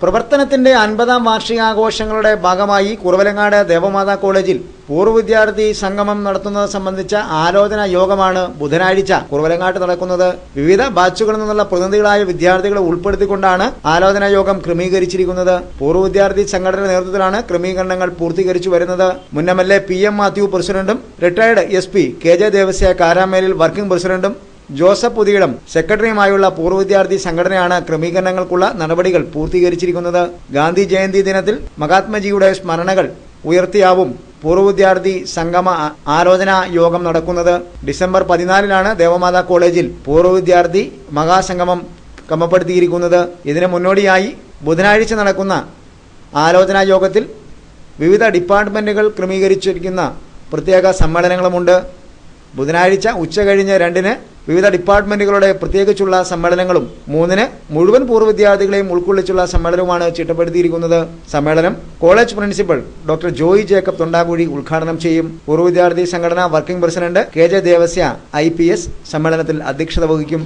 പ്രവർത്തനത്തിന്റെ 50ാം വാർഷികാഘോഷങ്ങളുടെ ഭാഗമായി കുറവലങ്ങാട് ദേവമാതാ കോളേജിൽ പൂർവ്വ വിദ്യാർത്ഥി സംഗമം നടത്തുന്നത് സംബന്ധിച്ച ആലോചനാ യോഗമാണ് ബുധനാഴ്ച കുറവലങ്ങാട്ട് നടക്കുന്നത്. വിവിധ ബാച്ചുകളിൽ നിന്നുള്ള പ്രതിനിധികളായ വിദ്യാർത്ഥികളെ ഉൾപ്പെടുത്തിക്കൊണ്ടാണ് ആലോചനാ യോഗം ക്രമീകരിച്ചിരിക്കുന്നത്. പൂർവ്വ വിദ്യാർത്ഥി സംഘടനയുടെ നേതൃത്വത്തിലാണ് ക്രമീകരണങ്ങൾ പൂർത്തീകരിച്ചു വരുന്നത്. മുൻ MLA PM മാത്യു പ്രസിഡന്റും റിട്ടയർഡ് SP KJ ദേവസ്യ കാരാമേലിൽ വർക്കിംഗ് പ്രസിഡന്റും ജോസഫ് പുതിയിടം സെക്രട്ടറിയുമായുള്ള പൂർവ്വ വിദ്യാർത്ഥി സംഘടനയാണ് ക്രമീകരണങ്ങൾക്കുള്ള നടപടികൾ പൂർത്തീകരിച്ചിരിക്കുന്നത്. ഗാന്ധി ജയന്തി ദിനത്തിൽ മഹാത്മജിയുടെ സ്മരണകൾ ഉയർത്തിയാവും പൂർവ്വ വിദ്യാർത്ഥി സംഗമ ആലോചനാ യോഗം നടക്കുന്നത്. ഡിസംബർ 14-നാണ് ദേവമാതാ കോളേജിൽ പൂർവ്വ വിദ്യാർത്ഥി മഹാസംഗമം ക്രമപ്പെടുത്തിയിരിക്കുന്നത്. ഇതിനു മുന്നോടിയായി ബുധനാഴ്ച നടക്കുന്ന ആലോചനാ യോഗത്തിൽ വിവിധ ഡിപ്പാർട്ട്മെന്റുകൾ ക്രമീകരിച്ചിരിക്കുന്ന പ്രത്യേക സമ്മേളനങ്ങളുമുണ്ട്. ബുധനാഴ്ച ഉച്ചകഴിഞ്ഞ് 2-ന് വിവിധ ഡിപ്പാർട്ട്മെന്റുകളുടെ പ്രത്യേകിച്ചുള്ള സമ്മേളനങ്ങളും 3-ന് മുഴുവൻ പൂർവ്വ വിദ്യാർത്ഥികളെയും ഉൾക്കൊള്ളിച്ചുള്ള സമ്മേളനവുമാണ് ചിട്ടപ്പെടുത്തിയിരിക്കുന്നത്. സമ്മേളനം college principal doctor Joy Jacob Thondakuzhi ഉദ്ഘാടനം ചെയ്യും. പൂർവ്വ വിദ്യാർത്ഥി സംഘടന working president KJ Devasya IPS സമ്മേളനത്തിൽ അധ്യക്ഷത വഹിക്കും.